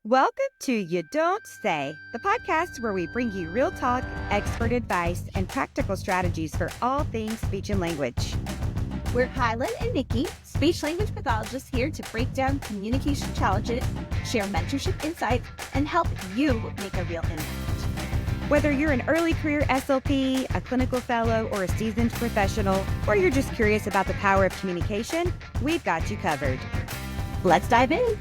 Welcome to You Don't Say, the podcast where we bring you real talk, expert advice, and practical strategies for all things speech and language. We're Hyland and Nikki, speech language pathologists here to break down communication challenges, share mentorship insights, and help you make a real impact. Whether you're an early career SLP, a clinical fellow, or a seasoned professional, or you're just curious about the power of communication, we've got you covered. Let's dive in.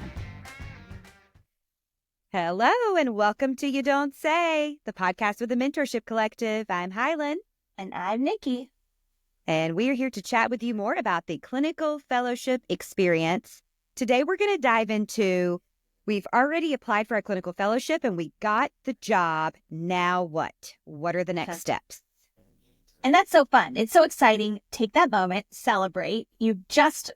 Hello, and welcome to You Don't Say, the podcast with the Mentorship Collective. I'm Hyland. And I'm Nikki. And we are here to chat with you more about the clinical fellowship experience. Today, we're going to dive into, we've already applied for our clinical fellowship and we got the job. Now what? What are the next steps? And that's so fun. It's so exciting. Take that moment, celebrate. You've just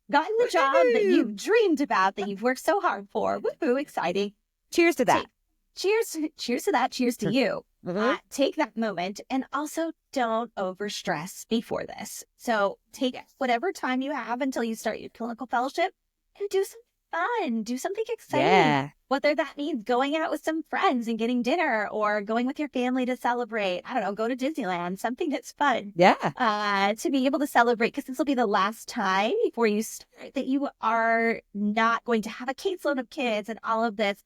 gotten the job that you've dreamed about, that you've worked so hard for. Woohoo, exciting. Cheers to that. Cheers to that. Cheers to you. Take that moment and also don't overstress before this. So take whatever time you have until you start your clinical fellowship and do something fun. Do something exciting. Yeah. Whether that means going out with some friends and getting dinner or going with your family to celebrate. I don't know, go to Disneyland, something that's fun. Yeah. To be able to celebrate, because this will be the last time before you start that you are not going to have a caseload of kids and all of this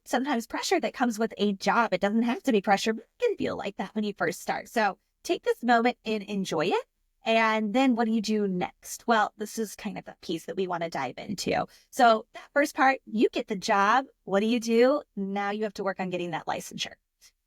sometimes pressure that comes with a job. It doesn't have to be pressure, but it can feel like that when you first start. So take this moment and enjoy it. And then what do you do next? Well, this is kind of the piece that we want to dive into. So that first part, you get the job. What do you do? Now you have to work on getting that licensure.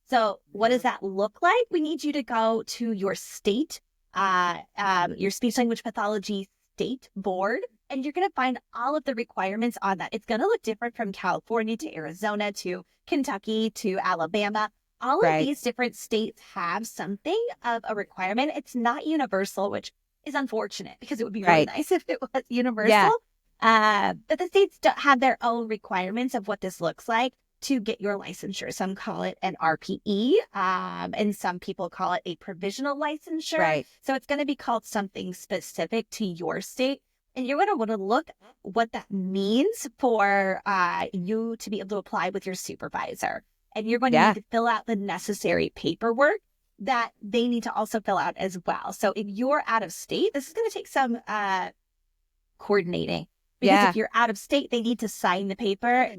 So what does that look like? We need you to go to your state, your speech language pathology state board, and you're going to find all of the requirements on that. It's going to look different from California to Arizona to Kentucky to Alabama. All of these different states have something of a requirement. It's not universal, which is unfortunate because it would be really nice if it was universal. Yeah. But the states have their own requirements of what this looks like to get your licensure. Some call it an RPE, and some people call it a provisional licensure. Right. So it's going to be called something specific to your state. And you're going to want to look at what that means for you to be able to apply with your supervisor. And you're going to need to fill out the necessary paperwork that they need to also fill out as well. So if you're out of state, this is going to take some coordinating. Because if you're out of state, they need to sign the paper.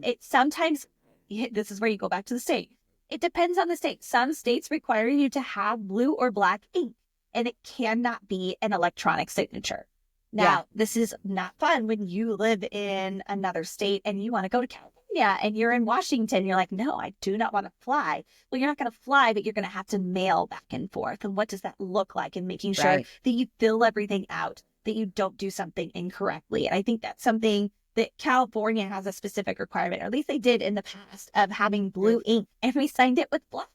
This is where you go back to the state. It depends on the state. Some states require you to have blue or black ink, and it cannot be an electronic signature. Now, this is not fun when you live in another state and you want to go to California and you're in Washington. You're like, no, I do not want to fly. Well, you're not going to fly, but you're going to have to mail back and forth. And what does that look like? And making sure that you fill everything out, that you don't do something incorrectly. And I think that's something that California has a specific requirement, or at least they did in the past, of having blue ink. And we signed it with black.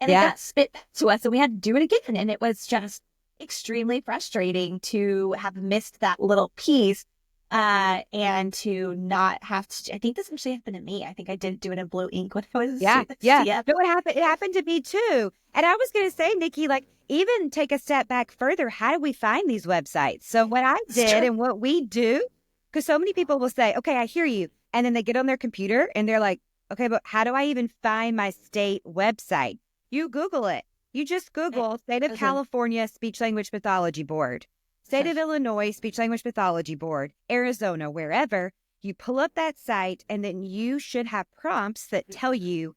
And it got spit back to us and we had to do it again. And it was just extremely frustrating to have missed that little piece and to not have to. I think this actually happened to me. I think I didn't do it in blue ink when I was No, it happened to me too. And I was going to say, Nikki, even take a step back further, how do we find these websites? So what I did and what we do, because so many people will say, okay, I hear you. And then they get on their computer and they're like, okay, but how do I even find my state website? You Google it. You just Google State of California Speech Language Pathology Board, State of Illinois Speech Language Pathology Board, Arizona, wherever. You pull up that site and then you should have prompts that tell you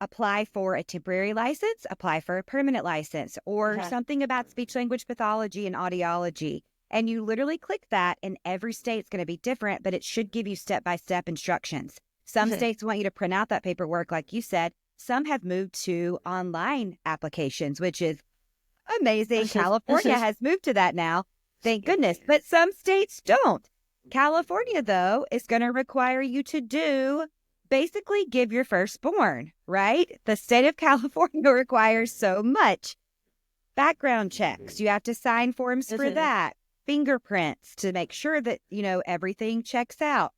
apply for a temporary license, apply for a permanent license, or something about speech language pathology and audiology. And you literally click that and every state's going to be different, but it should give you step-by-step instructions. Some states want you to print out that paperwork, like you said. Some have moved to online applications, which is amazing. California has moved to that now. Thank goodness. But some states don't. California, though, is going to require you to basically give your firstborn, right? The state of California requires so much. Background checks. You have to sign forms for that. Fingerprints to make sure that, everything checks out.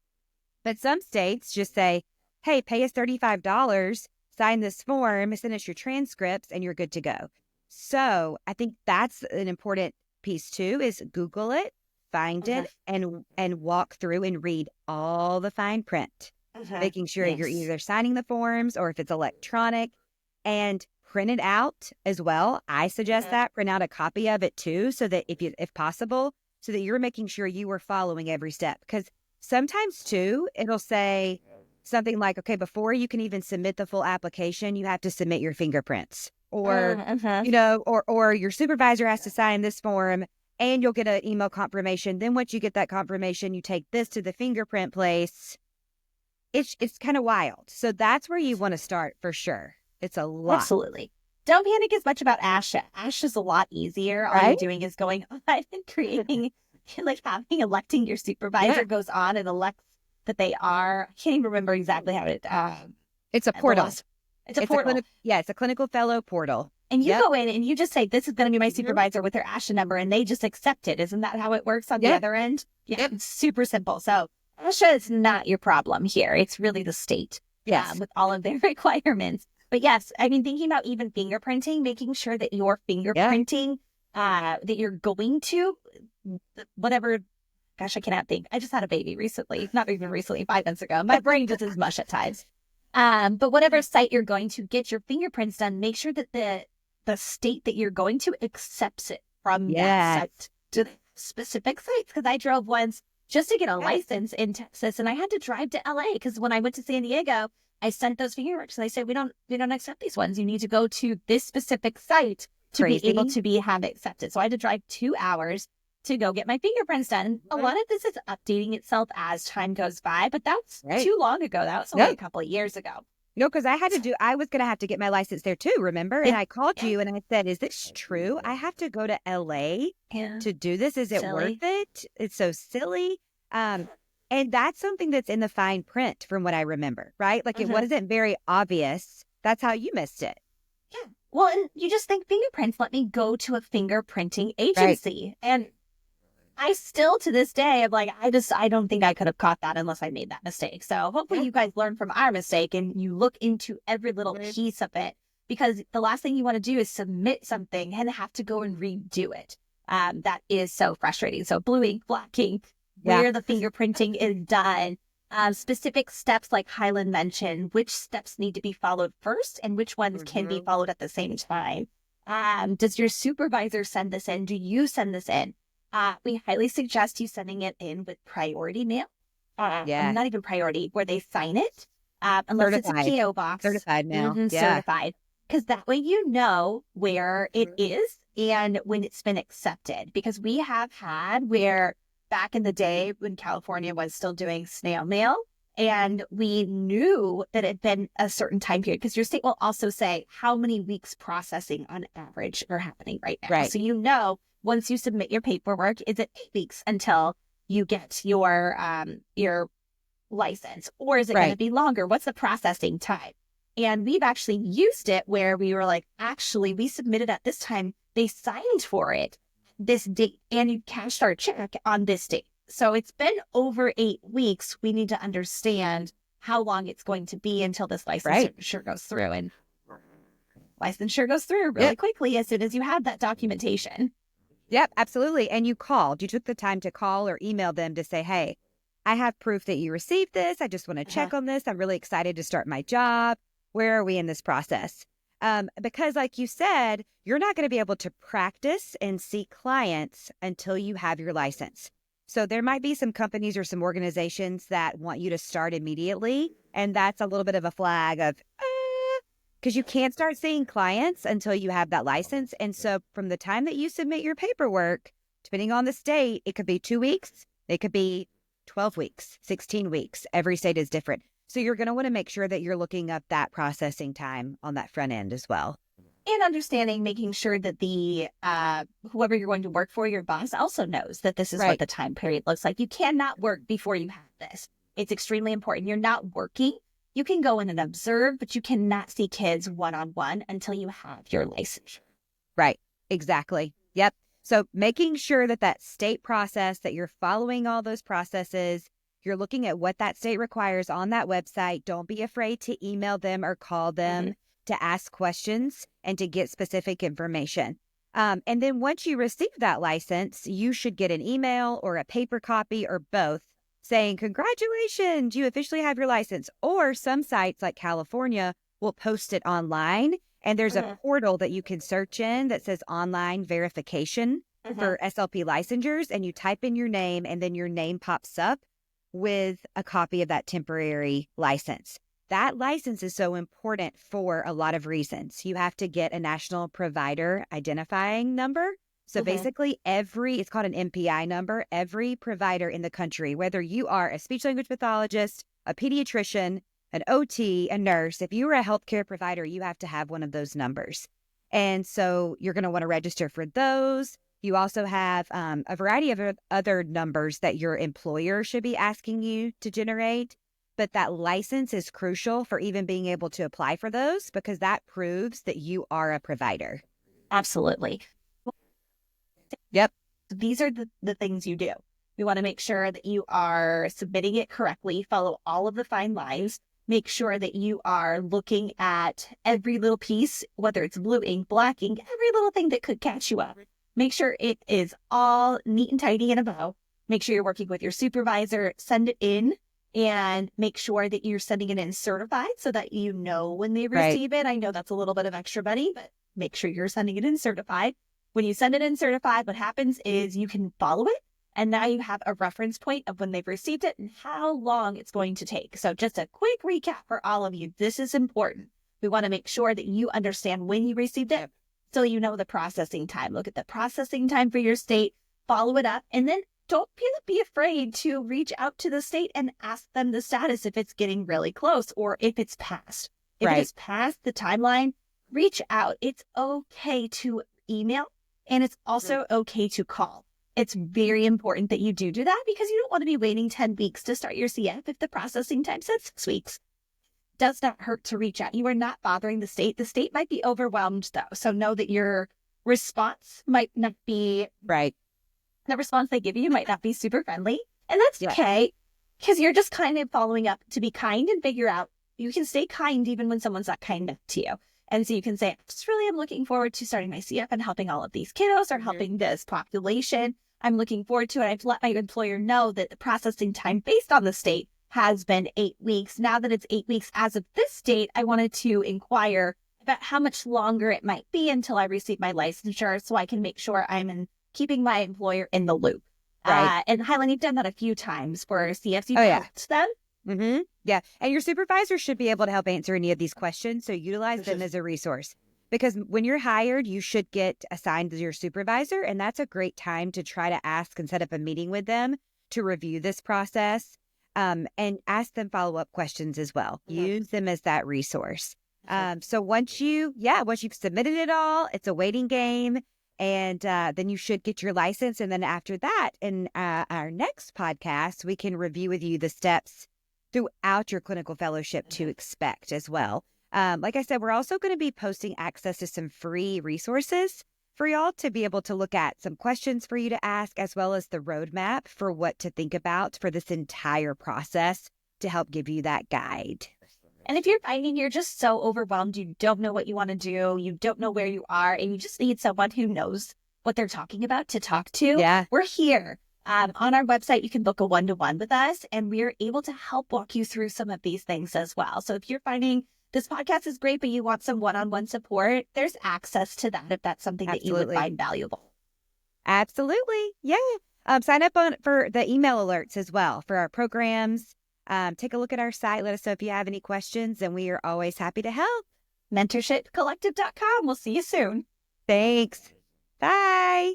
But some states just say, hey, pay us $35. Sign this form, send us your transcripts, and you're good to go. So I think that's an important piece too, is Google it, find it, and walk through and read all the fine print. making sure you're Yes. either signing the forms or if it's electronic, and print it out as well. I suggest that print out a copy of it too, so that if possible, so that you're making sure you are following every step. Because sometimes too, it'll say something like, okay, before you can even submit the full application, you have to submit your fingerprints, or or your supervisor has to sign this form and you'll get an email confirmation. Then once you get that confirmation, you take this to the fingerprint place. It's kind of wild. So that's where you want to start for sure. It's a lot. Absolutely. Don't panic as much about ASHA. ASHA is a lot easier. All you're Right? doing is going on and creating, like electing your supervisor Yeah. goes on and elects that they are. I can't even remember exactly how it. It's a the portal. last- It's a portal. It's a clinical fellow portal. And you Yep. go in and you just say, this is going to be my supervisor with their ASHA number, and they just accept it. Isn't that how it works on the Yep. other end? Yeah, Yep. it's super simple. So ASHA is not your problem here. It's really the state Yes. with all of their requirements. But yes, I mean, thinking about even fingerprinting, making sure that you're fingerprinting, that you're going to whatever. Gosh, I cannot think. I just had a baby recently, not even recently, 5 months ago. My brain just is mush at times. But whatever site you're going to get your fingerprints done, make sure that the state that you're going to accepts it from that site to the specific sites. Because I drove once just to get a license in Texas, and I had to drive to LA because when I went to San Diego, I sent those fingerprints and they said we don't accept these ones. You need to go to this specific site to be able to have it accepted. So I had to drive 2 hours to go get my fingerprints done. And a lot of this is updating itself as time goes by, but that's too long ago. That was only a couple of years ago. No, because I was going to have to get my license there too, remember? And I called you and I said, is this true? I have to go to LA to do this. Is it worth it? It's so silly. And that's something that's in the fine print from what I remember, right? Like it wasn't very obvious. That's how you missed it. Yeah. Well, and you just think fingerprints, let me go to a fingerprinting agency. Right. And I still, to this day, I'm like, I don't think I could have caught that unless I made that mistake. So hopefully you guys learn from our mistake and you look into every little piece of it, because the last thing you want to do is submit something and have to go and redo it. That is so frustrating. So blue ink, black ink, where the fingerprinting is done, specific steps like Highland mentioned, which steps need to be followed first and which ones can be followed at the same time. Does your supervisor send this in? Do you send this in? We highly suggest you sending it in with priority mail. Not even priority, where they sign it. Unless it's a PO box. Certified mail. Certified. Because that way you know where it is and when it's been accepted. Because we have had where back in the day when California was still doing snail mail, and we knew that it had been a certain time period, because your state will also say how many weeks processing on average are happening right now. Right. So you know, once you submit your paperwork, is it 8 weeks until you get your license, or is it going to be longer? What's the processing time? And we've actually used it where we were like, actually, we submitted at this time. They signed for it this date, and you cashed our check on this date. So it's been over 8 weeks. We need to understand how long it's going to be until this licensure goes through. And licensure goes through really quickly as soon as you have that documentation. Yep, absolutely. And you called. You took the time to call or email them to say, hey, I have proof that you received this. I just want to check on this. I'm really excited to start my job. Where are we in this process? Because like you said, you're not going to be able to practice and see clients until you have your license. So there might be some companies or some organizations that want you to start immediately. And that's a little bit of a flag of, because you can't start seeing clients until you have that license. And so from the time that you submit your paperwork, depending on the state, it could be 2 weeks. It could be 12 weeks, 16 weeks. Every state is different. So you're going to want to make sure that you're looking up that processing time on that front end as well. And understanding, making sure that the whoever you're going to work for, your boss, also knows that this is what the time period looks like. You cannot work before you have this. It's extremely important. You're not working. You can go in and observe, but you cannot see kids one-on-one until you have your licensure. Right. Exactly. Yep. So making sure that that state process, that you're following all those processes, you're looking at what that state requires on that website. Don't be afraid to email them or call them to ask questions and to get specific information. And then once you receive that license, you should get an email or a paper copy or both saying, congratulations, you officially have your license. Or some sites like California will post it online. And there's a portal that you can search in that says online verification for SLP licensures. And you type in your name and then your name pops up with a copy of that temporary license. That license is so important for a lot of reasons. You have to get a national provider identifying number. So basically it's called an MPI number. Every provider in the country, whether you are a speech language pathologist, a pediatrician, an OT, a nurse, if you are a healthcare provider, you have to have one of those numbers. And so you're going to want to register for those. You also have a variety of other numbers that your employer should be asking you to generate. But that license is crucial for even being able to apply for those because that proves that you are a provider. Absolutely. Yep. These are the things you do. We want to make sure that you are submitting it correctly, follow all of the fine lines, make sure that you are looking at every little piece, whether it's blue ink, black ink, every little thing that could catch you up. Make sure it is all neat and tidy in a bow. Make sure you're working with your supervisor, send it in, and make sure that you're sending it in certified so that you know when they receive it. I know that's a little bit of extra money, but make sure you're sending it in certified. When you send it in certified, what happens is you can follow it. And now you have a reference point of when they've received it and how long it's going to take. So just a quick recap for all of you. This is important. We want to make sure that you understand when you received it so you know the processing time. Look at the processing time for your state, follow it up, and then don't be afraid to reach out to the state and ask them the status if it's getting really close or if it's passed. If it is past the timeline, reach out. It's okay to email and it's also okay to call. It's very important that you do that because you don't want to be waiting 10 weeks to start your CF if the processing time says 6 weeks. Does not hurt to reach out. You are not bothering the state. The state might be overwhelmed though. So know that your response might not be the response they give you might not be super friendly. And that's okay because you're just kind of following up to be kind and figure out you can stay kind even when someone's not kind back to you. And so you can say, I'm looking forward to starting my CF and helping all of these kiddos or helping this population. I'm looking forward to it. I've let my employer know that the processing time based on the state has been 8 weeks. Now that it's 8 weeks as of this date, I wanted to inquire about how much longer it might be until I receive my licensure so I can make sure I'm keeping my employer in the loop. And Highland, you've done that a few times for CFs. You've helped them. Yeah. And your supervisor should be able to help answer any of these questions. So utilize them as a resource. Because when you're hired, you should get assigned to your supervisor. And that's a great time to try to ask and set up a meeting with them to review this process and ask them follow-up questions as well. Use them as that resource. So once you've submitted it all, it's a waiting game. And then you should get your license. And then after that, in our next podcast, we can review with you the steps throughout your clinical fellowship to expect as well. Like I said, we're also going to be posting access to some free resources for y'all to be able to look at, some questions for you to ask, as well as the roadmap for what to think about for this entire process to help give you that guide. And if you're finding you're just so overwhelmed, you don't know what you want to do, you don't know where you are, and you just need someone who knows what they're talking about to talk to, we're here. On our website, you can book a one-to-one with us, and we're able to help walk you through some of these things as well. So if you're finding this podcast is great, but you want some one-on-one support, there's access to that if that's something that you would find valuable. Absolutely. Yeah. Sign up for the email alerts as well for our programs. Take a look at our site. Let us know if you have any questions, and we are always happy to help. Mentorshipcollective.com. We'll see you soon. Thanks. Bye.